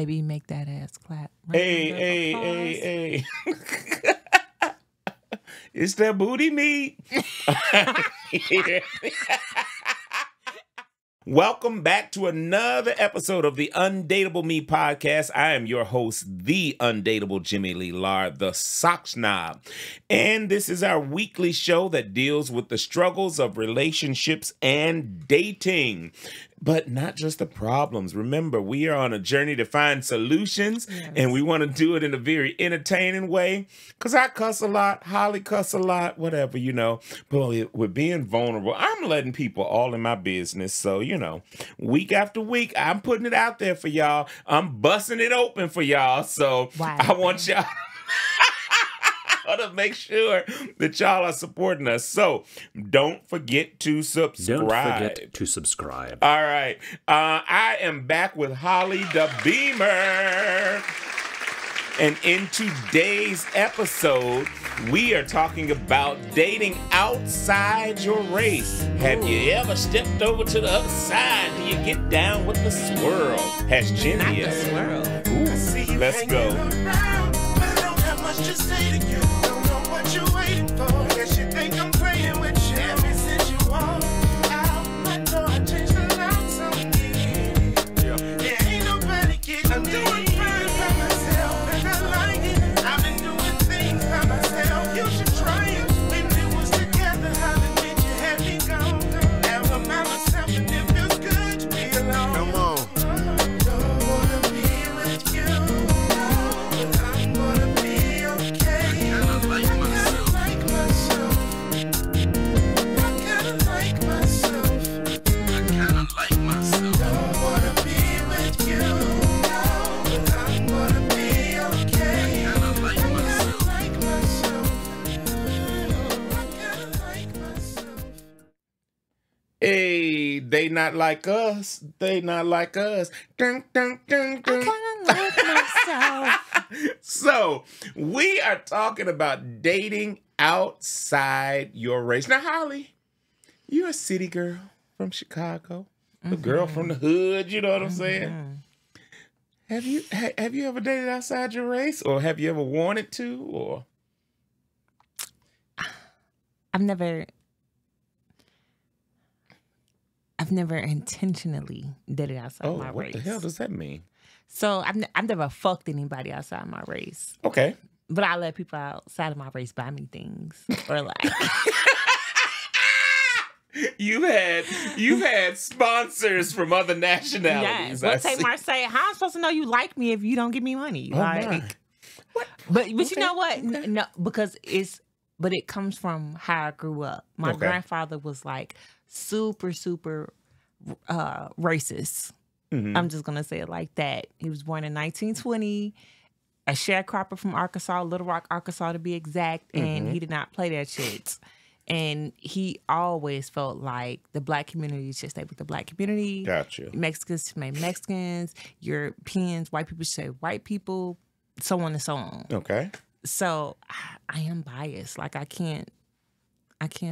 Baby, make that ass clap. Hey. It's that booty meat. Welcome back to another episode of the UnDateable Me podcast. I am your host, the undateable Lee Lard, the Sock Snob. And this is our weekly show that deals with the struggles of relationships and dating. But not just the problems. Remember, we are on a journey to find solutions, and we want to do it in a very entertaining way. Because I cuss a lot, Holly cuss a lot, whatever, you know. But we're being vulnerable. I'm letting people all in my business. So, you know, week after week, I'm putting it out there for y'all. I'm busting it open for y'all. So I want y'all to make sure that y'all are supporting us. So don't forget to subscribe. Don't forget to subscribe. All right. I am back with Holly DaBeamer. And in today's episode, we are talking about dating outside your race. Have you ever stepped over to the other side? Do you get down with the swirl? Has Jen here? Not the swirl. Ooh, let's go. Just say to you, don't know what you're waiting for. Guess you think I'm playing with you. Ever since you walked out my door, I changed the locks on you. There ain't nobody getting I'm doing fine by myself, and I like it. I've been doing things by myself. You should try it. When we was together, how the did you had me gone? Now I'm by myself, and it feels good to be alone. Come on. Don't wanna be with you. Hey, they not like us. They not like us. Dun, dun, dun, dun. I like myself. So, we are talking about dating outside your race. Now, Holly, you're a city girl from Chicago. A girl from the hood, you know what I'm saying? Have you ever dated outside your race? Or have you ever wanted to? Or I've never intentionally did it outside my race. What the hell does that mean? So I've never fucked anybody outside my race. Okay. But I let people outside of my race buy me things. Or like You've had sponsors from other nationalities. Yes. Well, say Marseille, how am I supposed to know you like me if you don't give me money? Oh, like my. But you know what? Okay. No, because it comes from how I grew up. My grandfather was like super racist. Mm-hmm. I'm just gonna say it like that. He was born in 1920, a sharecropper from Arkansas, Little Rock, Arkansas to be exact, and he did not play that shit. And he always felt like the black community should stay with the black community. Gotcha. Mexicans should make Mexicans, Europeans, white people should say white people, so on and so on. Okay. So I am biased. Like I can't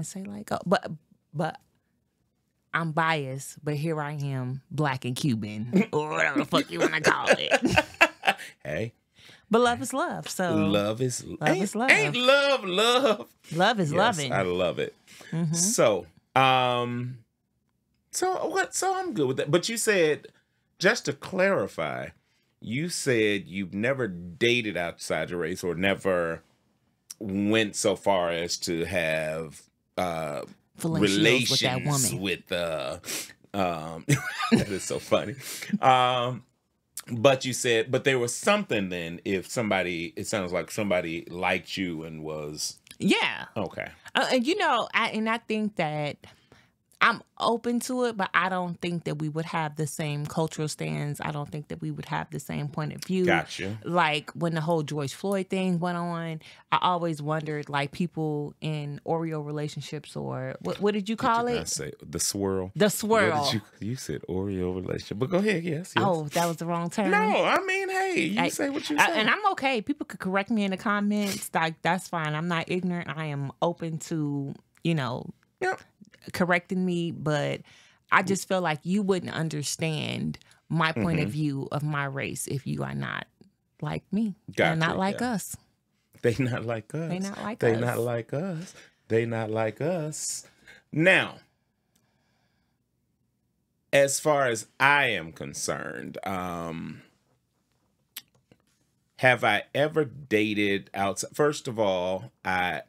say like, but I'm biased. But here I am, black and Cuban, or whatever the fuck you want to call it. Hey. But love is love. So love is love. Ain't love. Love is loving. I love it. Mm-hmm. So I'm good with that. But you said, just to clarify, you said you've never dated outside your race or never went so far as to have relations with that is so funny. But you said, but there was something then if somebody, it sounds like somebody liked you and was. Yeah. Okay. And you know, I think that I'm open to it, but I don't think that we would have the same cultural stands. I don't think that we would have the same point of view. Gotcha. Like when the whole George Floyd thing went on, I always wondered, like people in Oreo relationships or what did you call it? I say the swirl. The swirl. You said Oreo relationship, but go ahead. Yes. Oh, that was the wrong term. No, I mean, hey, you say what you say, and I'm okay. People could correct me in the comments. Like that's fine. I'm not ignorant. I am open to correcting me, but I just feel like you wouldn't understand my point of view of my race if you are not like me. Gotcha, Or not like yeah. us. They not like us. They not like They us. not like us. They not like us. Now, as far as I am concerned, have I ever dated outside? First of all,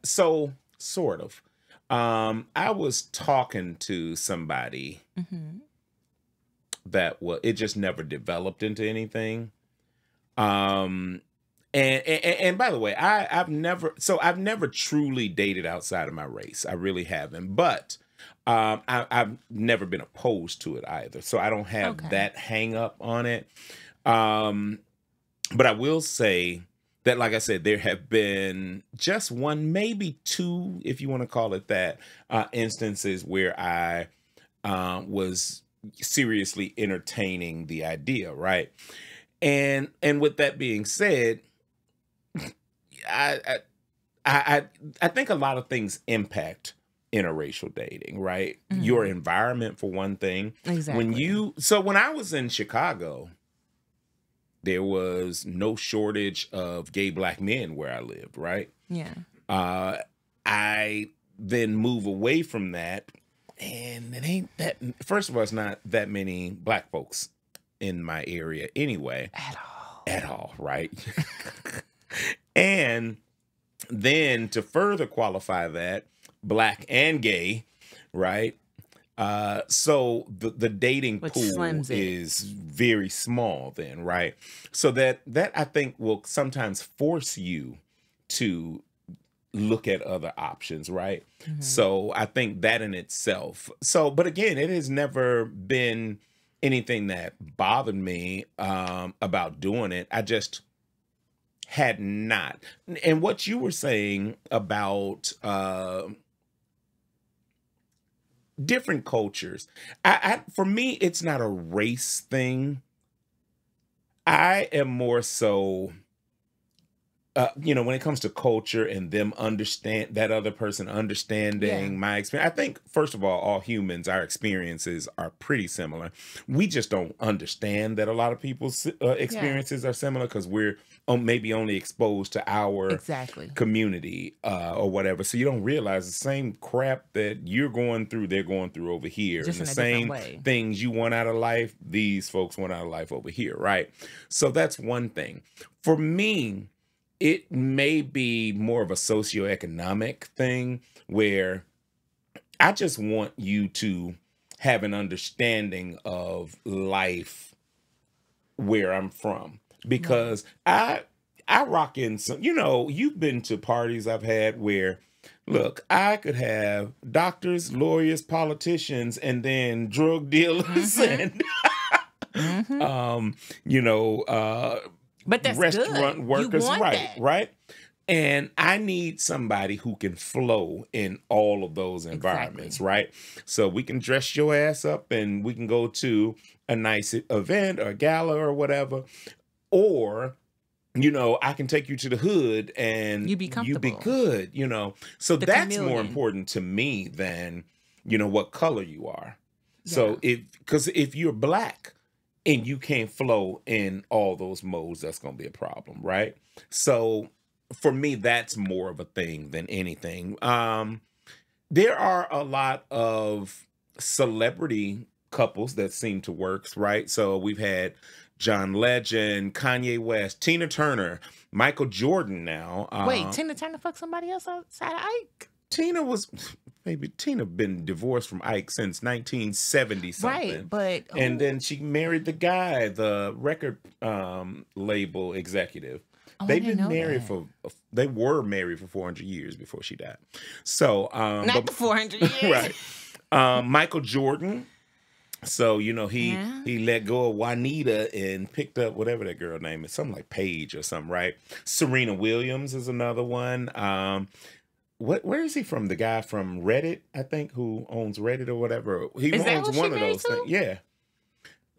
sort of. I was talking to somebody that it just never developed into anything. And by the way, I've never truly dated outside of my race. I really haven't. But I've never been opposed to it either. So I don't have that hang up on it. But I will say that, like I said, there have been just one, maybe two, if you want to call it that, instances where I was seriously entertaining the idea, right? And with that being said, I think a lot of things impact interracial dating, right? Your environment, for one thing. Exactly. When I was in Chicago, there was no shortage of gay black men where I lived, right? Yeah. I then move away from that, and it ain't that. First of all, it's not that many black folks in my area anyway. At all, right? And then to further qualify that, black and gay, right? So the dating Which pool slims it. is very small then, right? So that I think will sometimes force you to look at other options, right? So I think that in itself. But again, it has never been anything that bothered me about doing it. I just had not. And what you were saying about different cultures, for me, it's not a race thing. I am more so, when it comes to culture and them understand that other person understanding my experience. I think, first of all humans, our experiences are pretty similar. We just don't understand that a lot of people's experiences are similar because we're maybe only exposed to our community or whatever. So you don't realize the same crap that you're going through, they're going through over here. Just and the in a same different way. things you want out of life, these folks want out of life over here, right? So that's one thing. For me, it may be more of a socioeconomic thing where I just want you to have an understanding of life where I'm from. Because I rock in some, you've been to parties I've had where, look, I could have doctors, lawyers, politicians, and then drug dealers and, but that's restaurant good. workers, You want that. right? And I need somebody who can flow in all of those environments, right? So we can dress your ass up and we can go to a nice event or gala or whatever. Or, I can take you to the hood and You be comfortable. You be good, So The that's more chameleon. important to me than, what color you are. So if you're black and you can't flow in all those modes, that's going to be a problem, right? So for me, that's more of a thing than anything. There are a lot of celebrity couples that seem to work, right? So we've had John Legend, Kanye West, Tina Turner, Michael Jordan now. Wait, Tina Turner fucked somebody else outside of Ike? Tina been divorced from Ike since 1970 something. Right, but and then she married the guy, the record label executive. They've been married they were married for 400 years before she died. So not the 400 years. Right. Michael Jordan. So, he let go of Juanita and picked up whatever that girl name is, something like Paige or something, right? Serena Williams is another one. Where is he from? The guy from Reddit, I think, who owns Reddit or whatever. He owns one of those things. Yeah.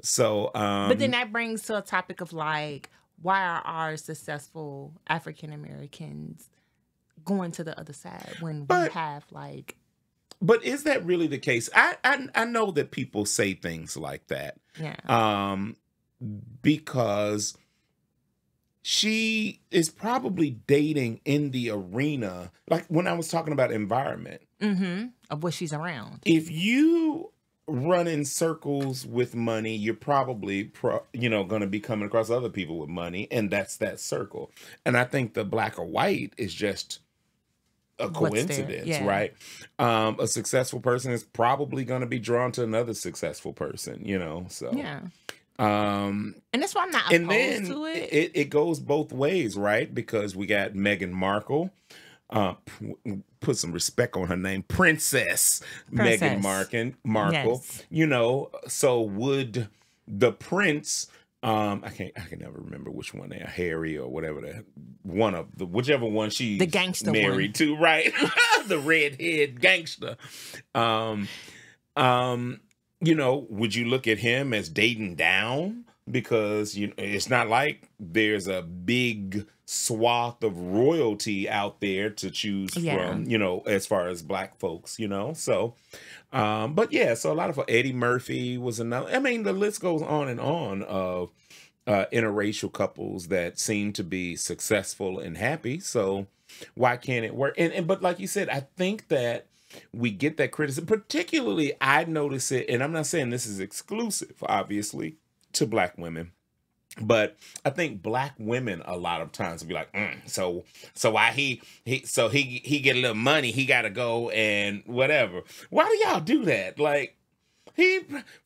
So, but then that brings to a topic of like, why are our successful African Americans going to the other side when we have like? But is that really the case? I know that people say things like that. Yeah. because she is probably dating in the arena, like when I was talking about environment. Of what she's around. If you run in circles with money, you're probably, going to be coming across other people with money, and that's that circle. And I think the black or white is just a coincidence, right? A successful person is probably going to be drawn to another successful person, so. Yeah. And that's why I'm not opposed to it. It goes both ways, right? Because we got Meghan Markle. Put some respect on her name, Princess. Meghan Markle. Yes. So would the prince? I can never remember which one they are, Harry or whatever. Whichever one she's the gangster married to, right? The redhead gangster. Would you look at him as dating down? Because it's not like there's a big swath of royalty out there to choose from, as far as black folks, So, but yeah, so a lot of Eddie Murphy was another. I mean, the list goes on and on of interracial couples that seem to be successful and happy. So why can't it work? But like you said, I think that we get that criticism. Particularly, I notice it, and I'm not saying this is exclusive, obviously, to black women, but I think black women a lot of times will be like, so why he get a little money, he got to go and whatever. Why do y'all do that? Like,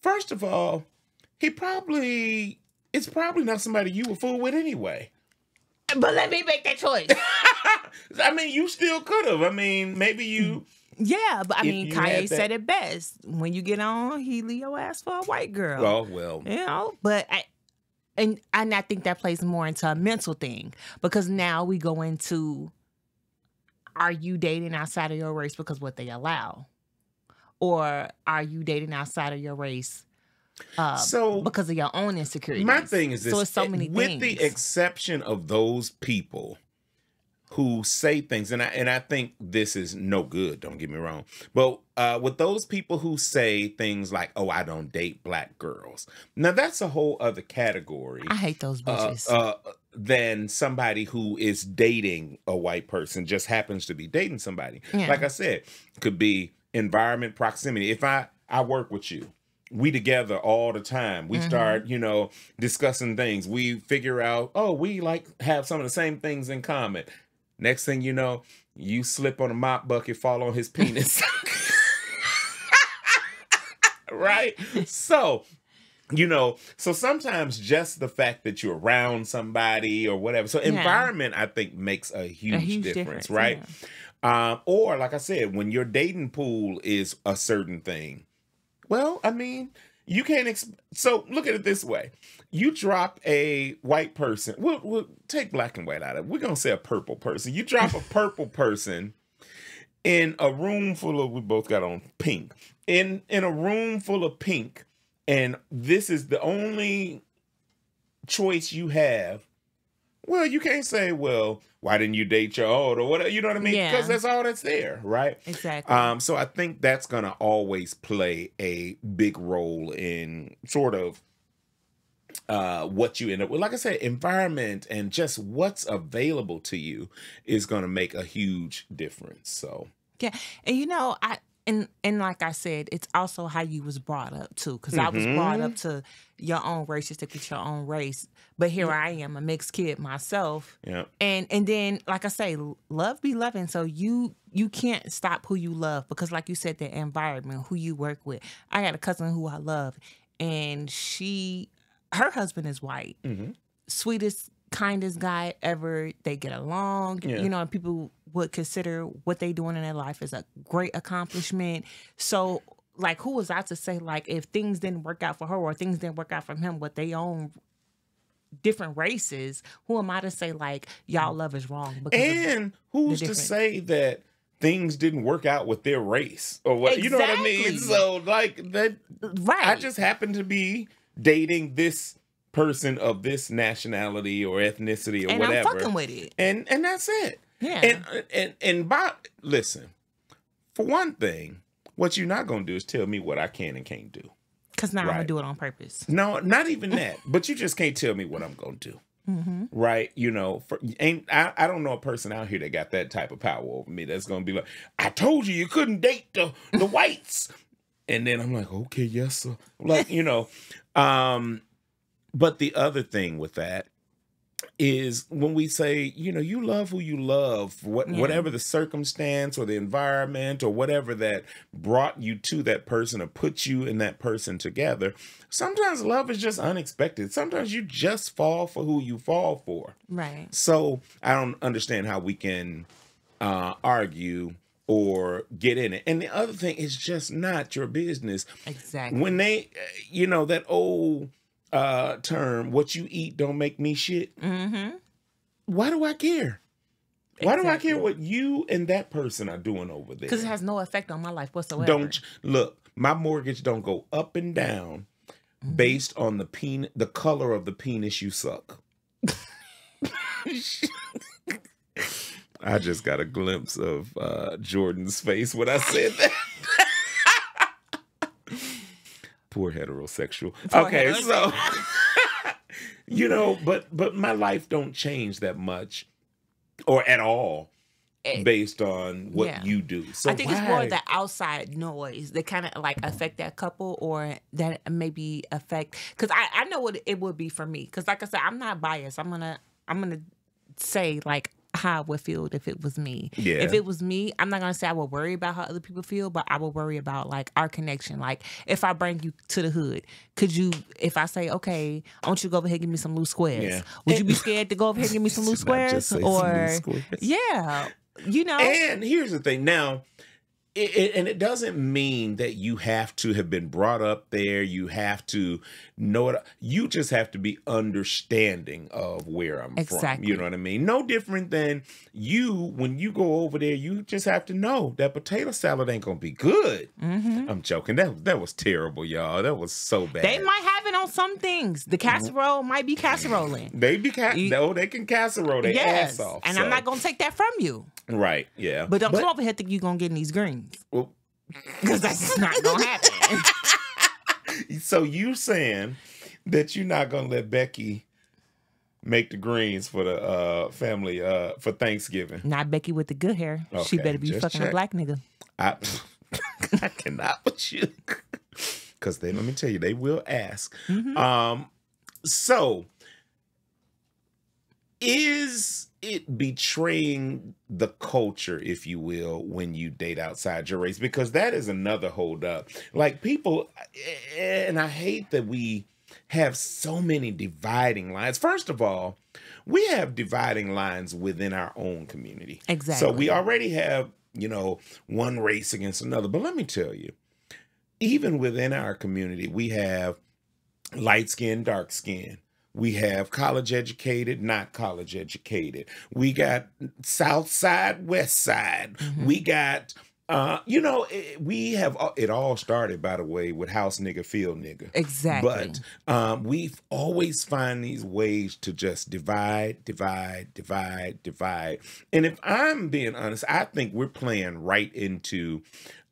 first of all, it's probably not somebody you would fool with anyway. But let me make that choice. I mean, you still could have. I mean, maybe you. Yeah, but I mean, Kanye said it best. When you get on, he leave your ass for a white girl. Oh, well. But I think that plays more into a mental thing. Because now we go into, are you dating outside of your race because what they allow? Or are you dating outside of your race because of your own insecurities? My thing is this. So it's so many with things. the exception of those people who say things, and I think this is no good, don't get me wrong, but with those people who say things like, oh, I don't date black girls. Now, that's a whole other category. I hate those bitches. Than somebody who is dating a white person, just happens to be dating somebody. Yeah. Like I said, could be environment, proximity. If I work with you, we together all the time. We start, discussing things. We figure out, oh, we have some of the same things in common. Next thing you know, you slip on a mop bucket, fall on his penis. Right? So, so sometimes just the fact that you're around somebody or whatever. So environment, I think, makes a huge difference, right? Yeah. Or like I said, when your dating pool is a certain thing. Well, I mean, you can't. So look at it this way. You drop a white person. We'll take black and white out of it. We're going to say a purple person. You drop a purple person in a room full of, we both got on pink. In a room full of pink, and this is the only choice you have. Well, you can't say, well, why didn't you date your old or whatever? You know what I mean? Yeah. Because that's all that's there, right? Exactly. So I think that's going to always play a big role in sort of what you end up with. Like I said, environment and just what's available to you is going to make a huge difference. So yeah, and And like I said, it's also how you was brought up too. Because I was brought up to your own race, just stick with your own race. But here I am, a mixed kid myself. Yeah. And then, like I say, love be loving. So you can't stop who you love because, like you said, the environment, who you work with. I got a cousin who I love, and her husband is white, sweetest, kindest guy ever. They get along, and people would consider what they doing in their life as a great accomplishment. So, like, who was I to say, like, if things didn't work out for her or things didn't work out for him with their own different races, who am I to say, like, y'all love is wrong? And who's to say that things didn't work out with their race or what? Exactly. You know what I mean? So, like, that, right. I just happen to be dating this person of this nationality or ethnicity or whatever. And I'm fucking with it. And that's it. Yeah. And listen, for one thing, what you're not going to do is tell me what I can and can't do. Because now I'm going Right. to do it on purpose. No, not even that. But you just can't tell me what I'm going to do. Right? You know, I don't know a person out here that got that type of power over me that's going to be like, I told you couldn't date the whites. And then I'm like, okay, yes, sir. Like, you know. But the other thing with that is when we say, you know, you love who you love, whatever the circumstance or the environment or whatever that brought you to that person or put you and that person together. Sometimes love is just unexpected. Sometimes you just fall for who you fall for. Right. So I don't understand how we can argue or get in it. And the other thing is just not your business. Exactly. When they, you know, that old term, what you eat don't make me shit. Why do I care? Why do I care what you and that person are doing over there? Because it has no effect on my life whatsoever. Look, my mortgage don't go up and down based on the color of the penis you suck. I just got a glimpse of Jordan's face when I said that. Poor heterosexual. Okay, so you know, but my life don't change that much or at all based on what you do. So I think it's more the outside noise that kind of like affect that couple, or that maybe affect, because I know what it would be for me. Because like I said, I'm not biased. I'm gonna say like how I would feel if it was me. Yeah. If it was me, I'm not gonna say I would worry about how other people feel, but I would worry about like our connection. Like if I bring you to the hood, could you, if I say, okay, I want you to go over here and give me some loose squares, would you be scared to go over here and give me some loose squares? Or yeah, you know. And here's the thing now. It doesn't mean that you have to have been brought up there. You have to know it. You just have to be understanding of where I'm from. You know what I mean? No different than you, when you go over there, you just have to know that potato salad ain't going to be good. I'm joking. That was terrible, y'all. That was so bad. They might have it on some things. The casserole might be casseroling. They can casserole their ass off. And I'm not going to take that from you. Right, yeah. But don't come over here think you're going to get in these greens. Well, because that's just not going to happen. So you saying that you're not going to let Becky make the greens for the family for Thanksgiving? Not Becky with the good hair. Okay, she better be fucking a black nigga. I cannot with you. Because let me tell you, they will ask. So is it betraying the culture, if you will, when you date outside your race? Because that is another hold up. Like people, and I hate that we have so many dividing lines. First of all, we have dividing lines within our own community. Exactly. So we already have, you know, one race against another. But let me tell you, even within our community, we have light skin, dark skin. We have college educated, not college educated. We got South Side, West Side. We got, you know, we have, it all started, by the way, with house nigga, field nigga. Exactly. But we've always find these ways to just divide. And if I'm being honest, I think we're playing right into,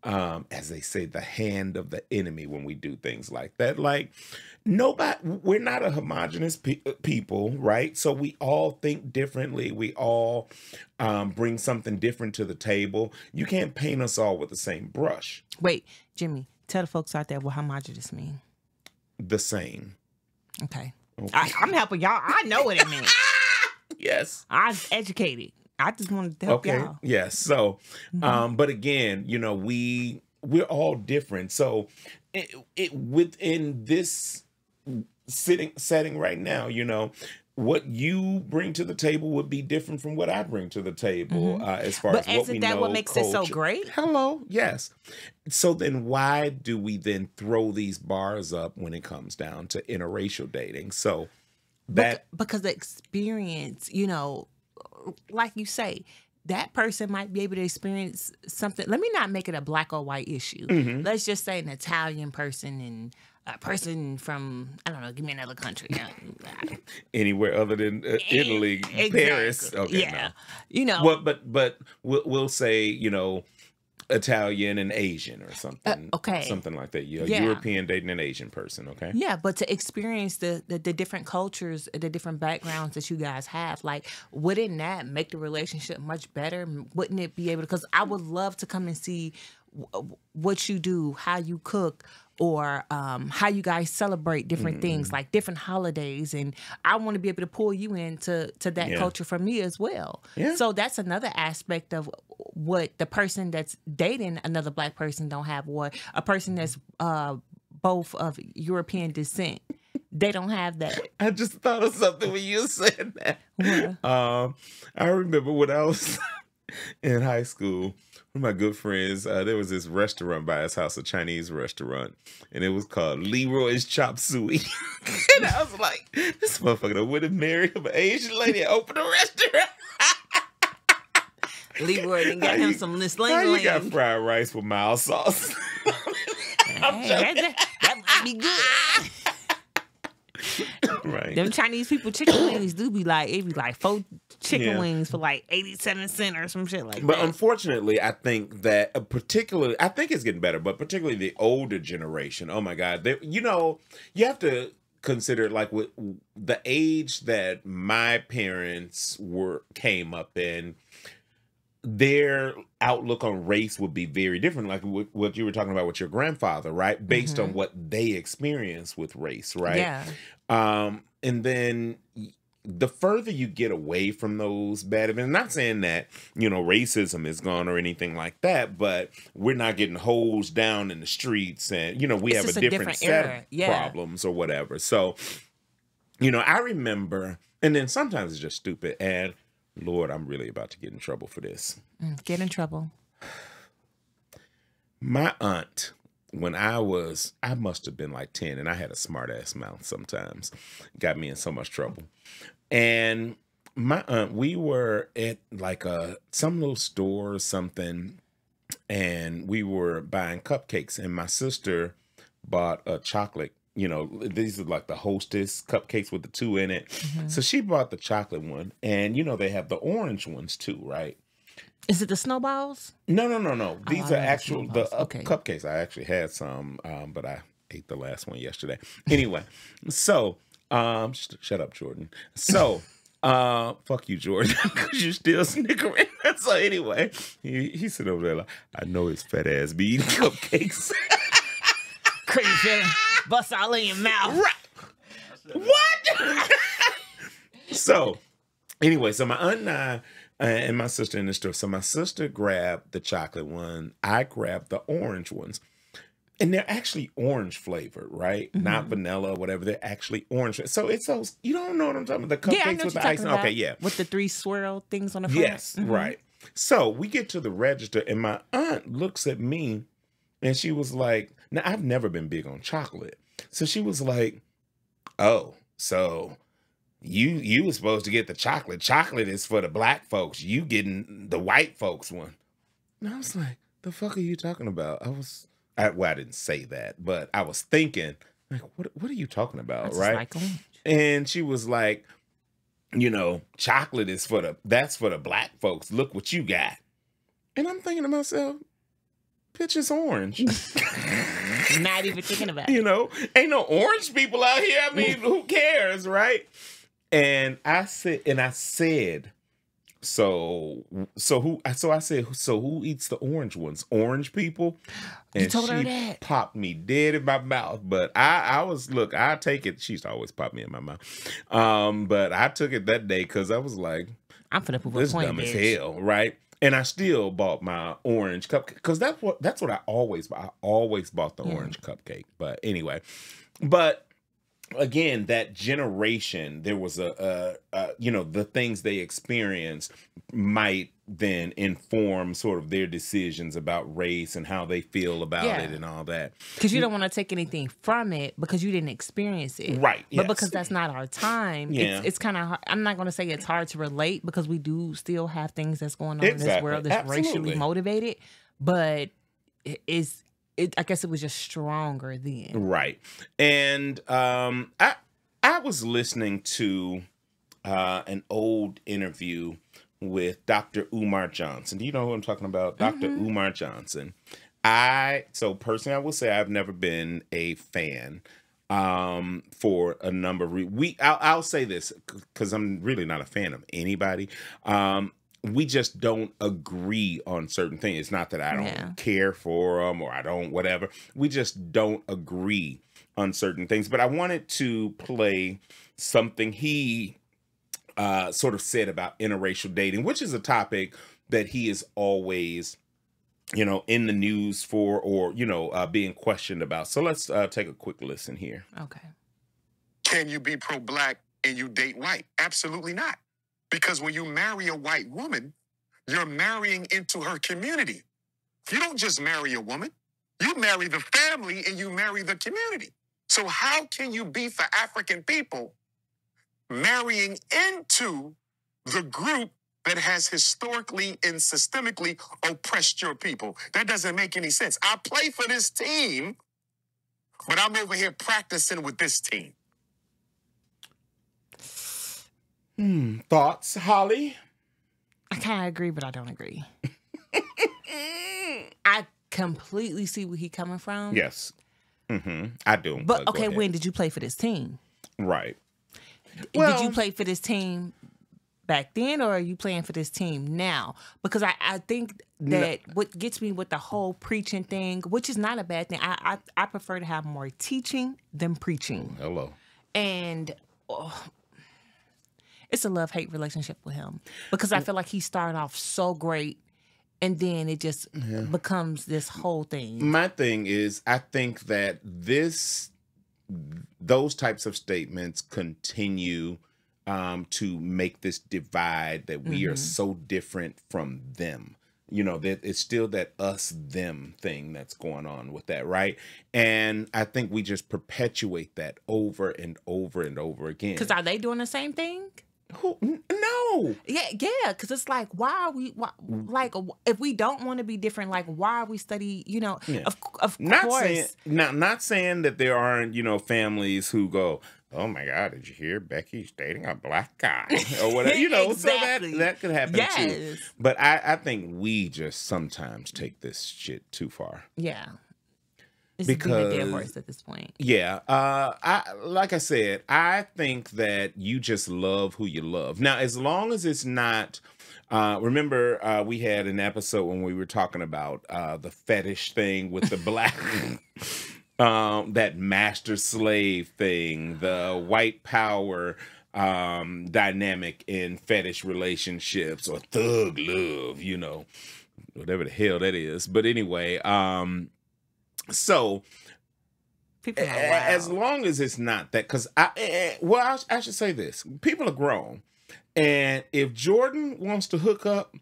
as they say, the hand of the enemy when we do things like that. Like, we're not a homogenous people, right? So we all think differently. We all bring something different to the table. You can't paint us all with the same brush. Wait, Jimmy, tell the folks out there what homogenous mean. The same. Okay. I'm helping y'all. I know what it means. Yes. I'm educated. I just wanted to help y'all. Yes. So, but again, you know, we're all different. So it within this setting right now, you know, what you bring to the table would be different from what I bring to the table as far as what we know. But isn't that what makes it so great? Hello, yes. So then why do we then throw these bars up when it comes down to interracial dating? So that... Because the experience, you know, like you say, that person might be able to experience something. Let me not make it a black or white issue. Let's just say an Italian person and a person from, I don't know, give me another country. Anywhere other than Italy, Paris. Okay, yeah. no. You know. Well, but we'll say, you know, Italian and Asian or something. Okay. Something like that. Yeah. Yeah. European dating an Asian person. Okay. Yeah, but to experience the different cultures, the different backgrounds that you guys have, like, wouldn't that make the relationship much better? Wouldn't it be able to? Because I would love to come and see what you do, how you cook, or how you guys celebrate different things, like different holidays. And I want to be able to pull you into that culture for me as well. Yeah. So that's another aspect of what the person that's dating another Black person don't have, or a person that's both of European descent. They don't have that. I just thought of something when you said that. What? I remember when I was in high school, one of my good friends, there was this restaurant by his house, a Chinese restaurant, and it was called Leroy's Chop Suey. And I was like, this motherfucker would have married an Asian lady and opened a restaurant. Leroy done got him some How you got sling. fried rice with mild sauce? That might be good. Right. Them Chinese people chicken wings do be like, it be like 4 chicken wings for like 87 cents or some shit like But that. unfortunately, I think that I think it's getting better, but particularly the older generation, oh my God, you have to consider, like, with the age that my parents came up in, their outlook on race would be very different, like what you were talking about with your grandfather, right? Based on what they experienced with race, right? Yeah. And then the further you get away from those bad events, not saying that, racism is gone or anything like that, but we're not getting hosed down in the streets and, we It's have just a a different different set era. of Yeah. problems or whatever. So, I remember, and then sometimes it's just stupid, and Lord, I'm really about to get in trouble for this. Get in trouble. My aunt, when I must have been like 10, and I had a smart ass mouth sometimes, got me in so much trouble. And my aunt, we were at like some little store or something, and we were buying cupcakes, and my sister bought a chocolate. These are like the Hostess cupcakes with the 2 in it. So she bought the chocolate one, and they have the orange ones too, right? Is it the snowballs? No. These are I like actual snowballs. Okay. cupcakes. I actually had some, but I ate the last one yesterday. Anyway, so shut up, Jordan. So fuck you, Jordan, because you're still snickering. So anyway, he said over there like, I know his fat ass be eating cupcakes. Crazy feeling. Bust all in your mouth. Right. What? So, anyway, so my aunt and I and my sister in the store. So my sister grabbed the chocolate one. I grabbed the orange ones. And they're actually orange flavored, right? Not vanilla or whatever. They're actually orange. So it's those, you don't know what I'm talking about? The Yeah, I cupcakes know with what the you're icing. talking about. Okay, yeah. With the 3 swirl things on the front. Yes, right. So we get to the register, and my aunt looks at me, and she was like, now, I've never been big on chocolate. So she was like, oh, so you were supposed to get the chocolate. Chocolate is for the black folks. You getting the white folks one. And I was like, the fuck are you talking about? I didn't say that, but I was thinking, like, what are you talking about, That's right? like orange. And she was like, chocolate is that's for the black folks. Look what you got. And I'm thinking to myself, bitch, it's orange. Not even thinking about it. Ain't no orange people out here. I mean, who cares, right? And I said, so who eats the orange ones? Orange people? And You told her she that? popped me dead in my mouth. But I take it. She used to always pop me in my mouth. But I took it that day because I was like, I'm finna prove a this point, dumb as bitch. hell, right? And I still bought my orange cupcake because that's what I always buy. I always bought the orange cupcake. But anyway, again, that generation, there was the things they experienced might then inform sort of their decisions about race and how they feel about it and all that. Because you don't want to take anything from it because you didn't experience it. Right, But yes. because that's not our time, Yeah. it's kind of hard. I'm not going to say it's hard to relate because we do still have things that's going on in this Exactly. world that's Absolutely. racially motivated. But I guess it was just stronger then. Right. And I was listening to an old interview with Dr. Umar Johnson. Do you know who I'm talking about? Dr. Umar Johnson. So personally, I will say I've never been a fan for a number of reasons. I'll say this because I'm really not a fan of anybody. We just don't agree on certain things. It's not that I don't care for them or I don't whatever. We just don't agree on certain things. But I wanted to play something he sort of said about interracial dating, which is a topic that he is always, in the news for, or, being questioned about. So let's take a quick listen here. Okay. Can you be pro-black and you date white? Absolutely not. Because when you marry a white woman, you're marrying into her community. You don't just marry a woman. You marry the family and you marry the community. So how can you be for African people marrying into the group that has historically and systemically oppressed your people? That doesn't make any sense. I play for this team, but I'm over here practicing with this team. Thoughts, Holly? I kind of agree, but I don't agree. I completely see where he's coming from. Yes. I do. But okay, when did you play for this team? Right. Did you play for this team back then, or are you playing for this team now? Because I think that what gets me with the whole preaching thing, which is not a bad thing, I prefer to have more teaching than preaching. Hello. And it's a love-hate relationship with him, because I feel like he started off so great and then it just becomes this whole thing. My thing is, I think that those types of statements continue to make this divide that we are so different from them. That it's still that us-them thing that's going on with that, right? And I think we just perpetuate that over and over and over again. Because are they doing the same thing? Who? No. Yeah, because it's like, if we don't want to be different, like, why are we study, of course. Not saying that there aren't, families who go, oh my God, did you hear Becky's dating a black guy or whatever, Exactly. So that could happen too. But I think we just sometimes take this shit too far. Yeah. It's because being a dead horse at this point. Yeah. Like I said, I think that you just love who you love. Now, as long as it's not, remember we had an episode when we were talking about the fetish thing with the black, that master slave thing, the white power dynamic in fetish relationships, or thug love, whatever the hell that is. But anyway, so as long as it's not that, because I should say this: people are grown, and if Jordan wants to hook up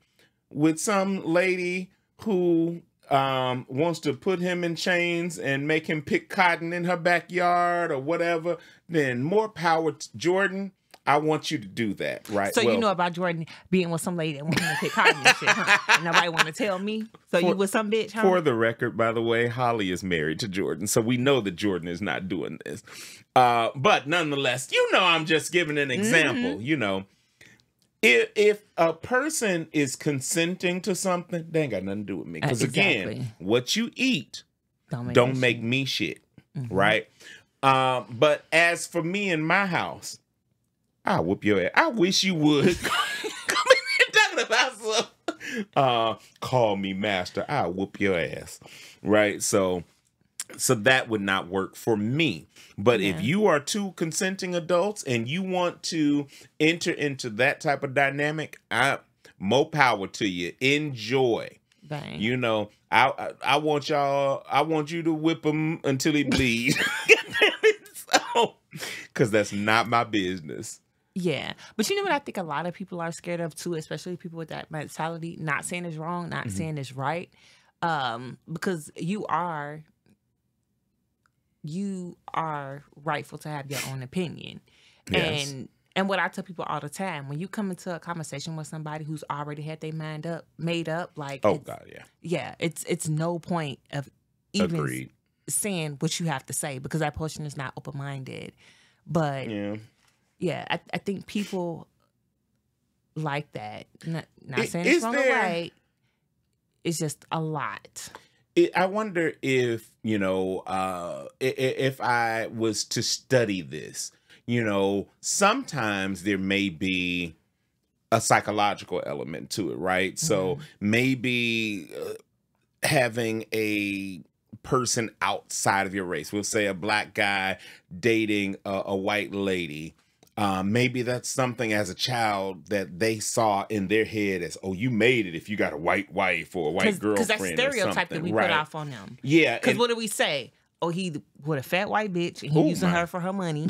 with some lady who wants to put him in chains and make him pick cotton in her backyard or whatever, then more power to Jordan. I want you to do that, right? So you know about Jordan being with some lady that wants him to pick cotton and shit, huh? And nobody want to tell me? So you with some bitch, huh? For the record, by the way, Holly is married to Jordan, so we know that Jordan is not doing this. But nonetheless, I'm just giving an example, If a person is consenting to something, they ain't got nothing to do with me. Because again, what you eat don't make me shit, right? But as for me in my house, I'll whoop your ass. I wish you would. Come here talking about some. Call me master. I'll whoop your ass. Right? So that would not work for me. But if you are two consenting adults and you want to enter into that type of dynamic, more power to you. Enjoy. Bang. I want you to whip him until he bleeds. Because that's not my business. Yeah. But you know what I think a lot of people are scared of too, especially people with that mentality, not saying it's wrong, not saying it's right. Because you are rightful to have your own opinion. Yes. And what I tell people all the time, when you come into a conversation with somebody who's already had their mind made up, like, it's no point of even saying what you have to say, because that person is not open-minded. But I think people like that. Not saying Is it's wrong or there- right. It's just a lot. I wonder if, you know, if I was to study this, you know, sometimes there may be a psychological element to it, right? So maybe having a person outside of your race, we'll say a black guy dating a white lady, maybe that's something as a child that they saw in their head as, oh, you made it if you got a white wife or a white girlfriend. Because that stereotype that we put off on them. Yeah. Because what do we say? Oh, he with a fat white bitch and he using her for her money.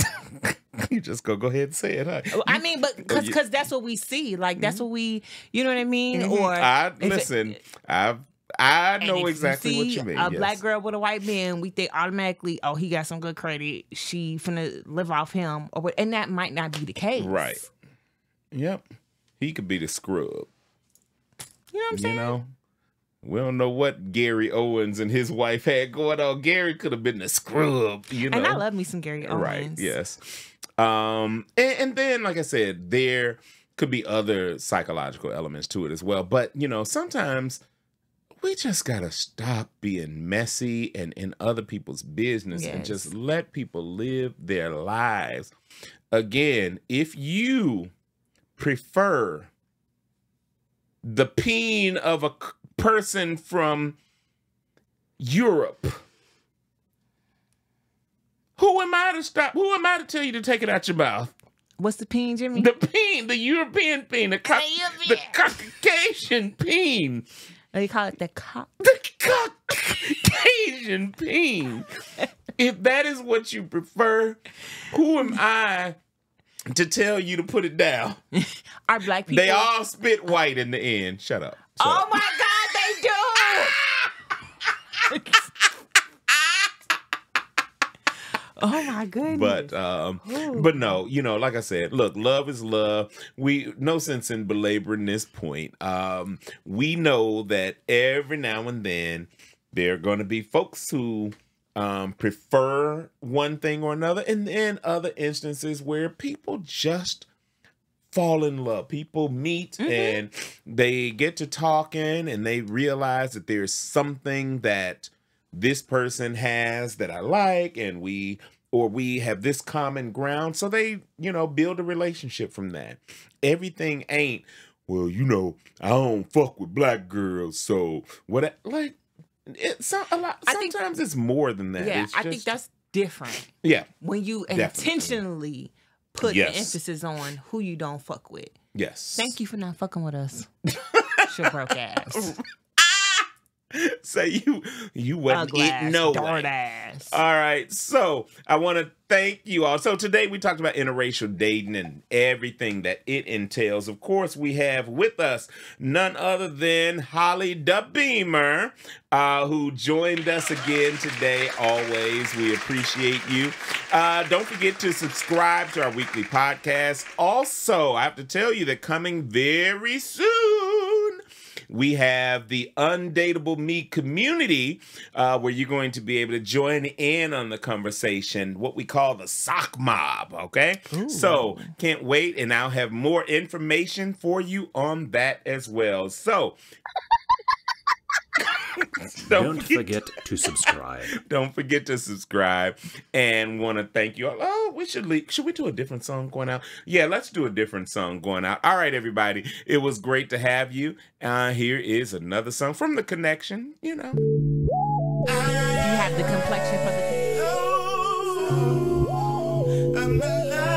You just go ahead and say it, huh? I mean, but because that's what we see. Like, that's what we, you know what I mean? Or I and know if exactly what you mean. A black girl with a white man, we think automatically, oh, he got some good credit. She finna live off him, or what? And that might not be the case, Right. Yep. He could be the scrub. You know what I'm saying? You know, we don't know what Gary Owens and his wife had going on. Gary could have been the scrub. You know, And I love me some Gary Owens. Right. Yes. And then, like I said, there could be other psychological elements to it as well. But you know, sometimes we just gotta stop being messy and in other people's business and just let people live their lives. Again, if you prefer the peen of a person from Europe, who am I to stop? Who am I to tell you to take it out your mouth? What's the peen, Jimmy? The peen, the European peen, the Caucasian peen. Oh, you call it the Caucasian peen. If that is what you prefer, who am I to tell you to put it down? Are black people? They all spit white in the end. Shut up. Oh my God, they do! Oh my goodness. But no, you know, like I said, look, love is love. No sense in belaboring this point. We know that every now and then there are going to be folks who prefer one thing or another, and then other instances where people just fall in love. People meet and they get to talking and they realize that there's something that this person has that I like, and we have this common ground. So they, you know, build a relationship from that. Everything ain't, well, you know, I don't fuck with black girls, so what? Like, it's a lot. Sometimes it's more than that. Yeah, it's I think that's different. Yeah. When you intentionally put the emphasis on who you don't fuck with. Yes. Thank you for not fucking with us. Your broke ass. Say you wasn't eating no way. ass. All right, so I want to thank you all. So today we talked about interracial dating and everything that it entails. Of course, we have with us none other than Holly DaBeamer, who joined us again today. Always, we appreciate you. Don't forget to subscribe to our weekly podcast. Also, I have to tell you that coming very soon, we have the UnDateable Me community, where you're going to be able to join in on the conversation, what we call the Sock Mob, okay? Ooh. So, can't wait, and I'll have more information for you on that as well. So, don't forget to subscribe. Don't forget to subscribe, and want to thank you all. Oh, we should we do a different song going out? Yeah, let's do a different song going out. All right, everybody. It was great to have you. Here is another song from The Connection, you know. You have the complexion for the... I'm in love,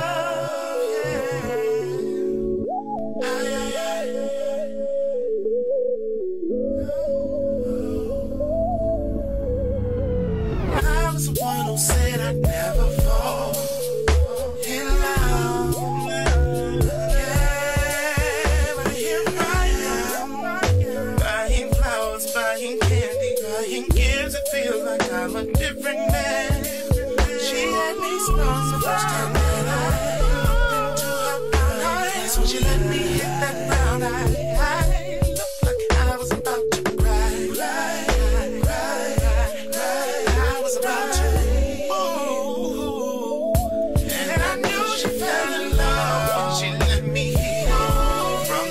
I was the one who said I'd never fall in love. Yeah, but here I am, buying flowers, buying candy, buying gifts. It feels like I'm a different man. She had me sprung the first time that I looked into her eyes. When she let me hit that brown eye, I looked like I was about to cry. I was about to. Ooh. And I knew she fell in love when she let me hit from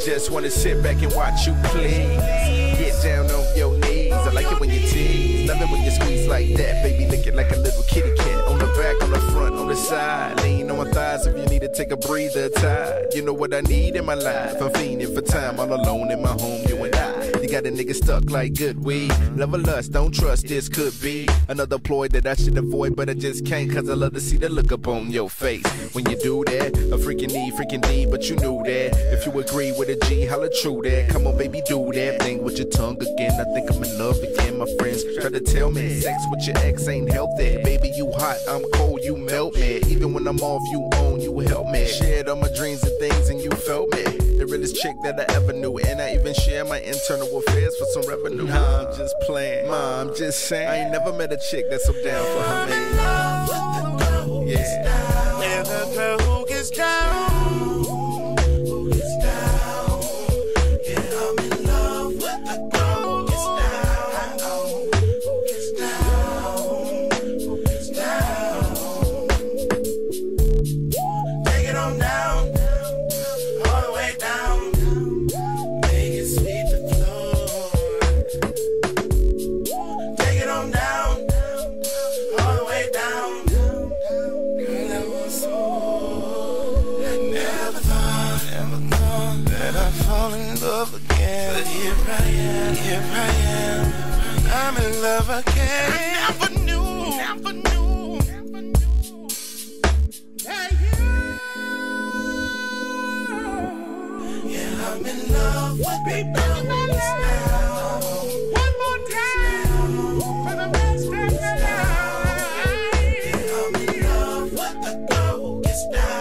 just wanna sit back and watch you please. Get down on your knees. I like it when you tease. Love it when you squeeze like that. Baby, lick it like a little kitty cat. On the back, on the front, on the side. Lean on my thighs if you need to take a breather. Tired. You know what I need in my life. I'm fiending for time. All alone in my home, you and I. You got a nigga stuck like good weed. Love or lust, don't trust, this could be another ploy that I should avoid, but I just can't, cause I love to see the look up on your face. When you do that, a freaking need, but you knew that. If you agree with a G, holla true that. Come on, baby, do that thing with your tongue again. I think I'm in love again. My friends try to tell me sex with your ex ain't healthy. Baby, you hot, I'm cold, you melt me. Even when I'm off, you on, you help me. Shared all my dreams and things, and you felt me. The realest chick that I ever knew, and I even share my internal affairs for some revenue. Nah, I'm just playing. Ma, I'm just saying. I ain't never met a chick that's so down for her man. Yeah. Where the girl who gets down, who gets down. Yeah, I'm in love with the girl who gets down, who gets down, who gets down. Take it on down, all the way down. Make it sweep the floor. Take it on down, all the way down. Girl, I was so, I never thought that I'd fall in love again. But here I am, I'm in love again. I never knew. Yeah, I'm in love with baby. One more time for the best of my life. Yeah, I'm in love with the girl who gets down.